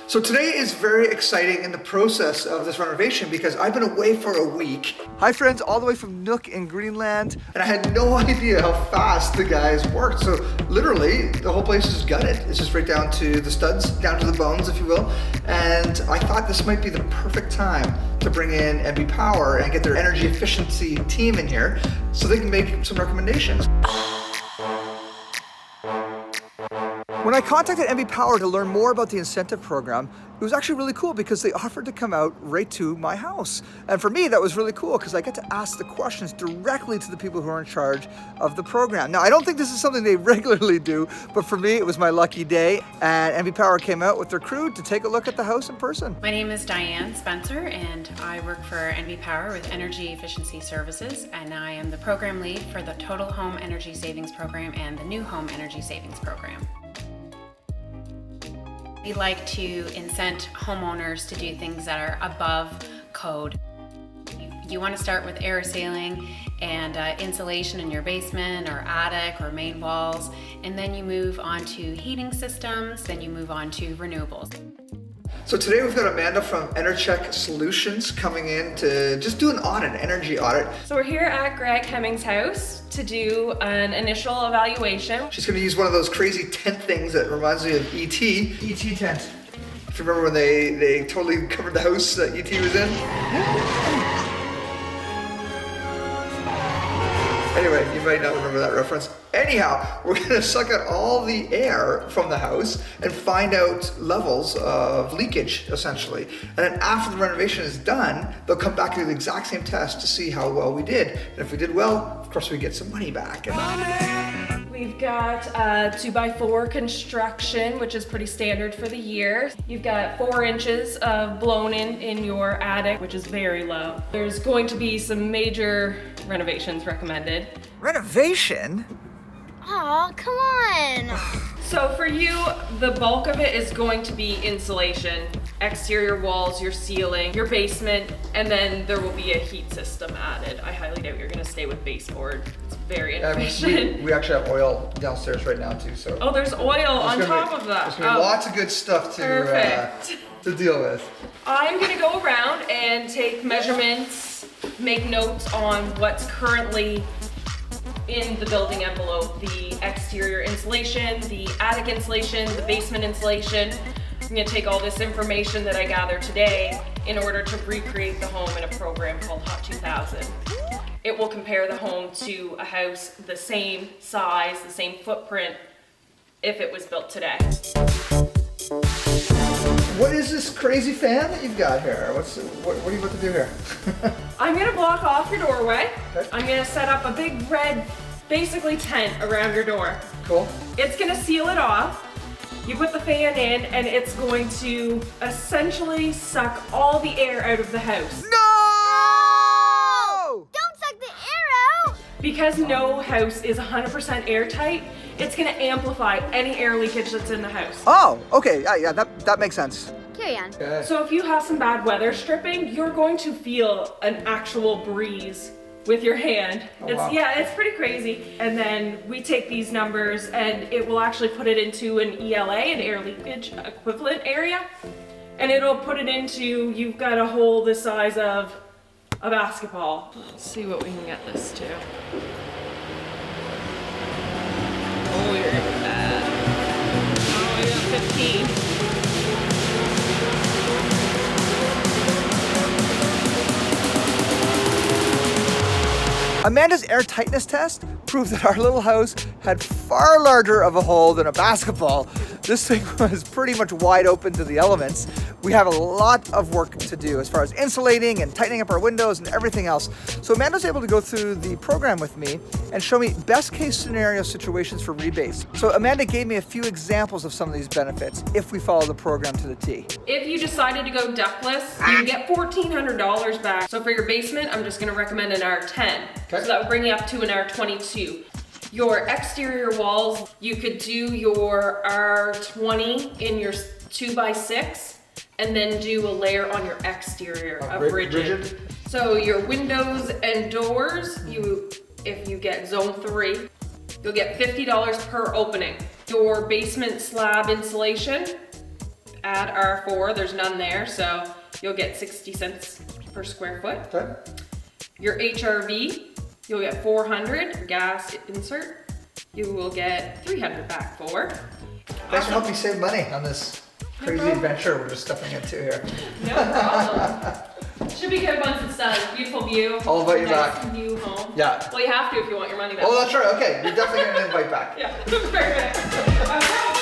So today is very exciting in the process of this renovation because I've been away for a week. Hi friends, all the way from Nook in Greenland, and I had no idea how fast the guys worked. So literally, the whole place is gutted. It's just right down to the studs, down to the bones, if you will. And I thought this might be the perfect time to bring in MB Power and get their energy efficiency team in here so they can make some recommendations. When I contacted MB Power to learn more about the incentive program, it was actually really cool because they offered to come out right to my house. And for me, that was really cool because I get to ask the questions directly to the people who are in charge of the program. Now, I don't think this is something they regularly do, but for me, it was my lucky day. And MB Power came out with their crew to take a look at the house in person. My name is Diane Spencer, and I work for MB Power with Energy Efficiency Services, and I am the program lead for the Total Home Energy Savings Program and the New Home Energy Savings Program. We like to incent homeowners to do things that are above code. You want to start with air sealing and insulation in your basement or attic or main walls, and then you move on to heating systems, then you move on to renewables. So today we've got Amanda from EnerCheck Solutions coming in to just do an audit, an energy audit. So we're here at Greg Hemmings' house to do an initial evaluation. She's going to use one of those crazy tent things that reminds me of E.T. E.T. tent. If you remember when they totally covered the house that E.T. was in? Anyway, you might not remember that reference. Anyhow, we're gonna suck out all the air from the house and find out levels of leakage, essentially. And then after the renovation is done, they'll come back and do the exact same test to see how well we did. And if we did well, of course we get some money back. We've got 2x4 construction, which is pretty standard for the year. You've got 4 inches of blown in your attic, which is very low. There's going to be some major renovations recommended. Renovation? Aw, come on. So for you, the bulk of it is going to be insulation, exterior walls, your ceiling, your basement, and then there will be a heat system added. I highly doubt you're gonna stay with baseboard. It's very inefficient. We actually have oil downstairs right now too, so. Oh, there's oil on top of that. There's gonna be lots of good stuff to deal with. I'm gonna go around and take measurements, make notes on what's currently in the building envelope, the exterior insulation, the attic insulation, the basement insulation. I'm gonna take all this information that I gathered today in order to recreate the home in a program called Hot 2000. It will compare the home to a house the same size, the same footprint, if it was built today. What is this crazy fan that you've got here? What are you about to do here? I'm gonna block off your doorway. Okay. I'm gonna set up a big red, basically tent around your door. Cool. It's gonna seal it off. You put the fan in and it's going to essentially suck all the air out of the house. No! Don't suck the air out. Because no house is 100% airtight, it's gonna amplify any air leakage that's in the house. Oh, okay, yeah, that makes sense. Carry on. Okay. So if you have some bad weather stripping, you're going to feel an actual breeze with your hand. Wow. Yeah, it's pretty crazy. And then we take these numbers and it will actually put it into an ELA, an air leakage equivalent area. And it'll put it into, you've got a hole the size of a basketball. Let's see what we can get this to. Oh, you're bad. Oh, we got 15. Amanda's air tightness test proved that our little house had far larger of a hole than a basketball. This thing was pretty much wide open to the elements. We have a lot of work to do as far as insulating and tightening up our windows and everything else. So Amanda's able to go through the program with me and show me best case scenario situations for rebates. So Amanda gave me a few examples of some of these benefits if we follow the program to the T. If you decided to go ductless, you can get $1,400 back. So for your basement, I'm just gonna recommend an R10. Okay. So that would bring you up to an R22. Your exterior walls, you could do your R20 in your 2x6 and then do a layer on your exterior of rigid. So your windows and doors, if you get zone 3, you'll get $50 per opening. Your basement slab insulation, add R4, there's none there, so you'll get 60 cents per square foot. Okay. Your HRV, you'll get 400. Your gas insert, you will get 300 back for. Thanks for helping me save money on this crazy adventure we're just stepping into here. No problem. Should be good once it's done. Beautiful view. I'll invite you nice back. New home. Yeah. Well, you have to if you want your money back. Oh, that's right. Okay, you're definitely gonna invite back. Yeah. Perfect.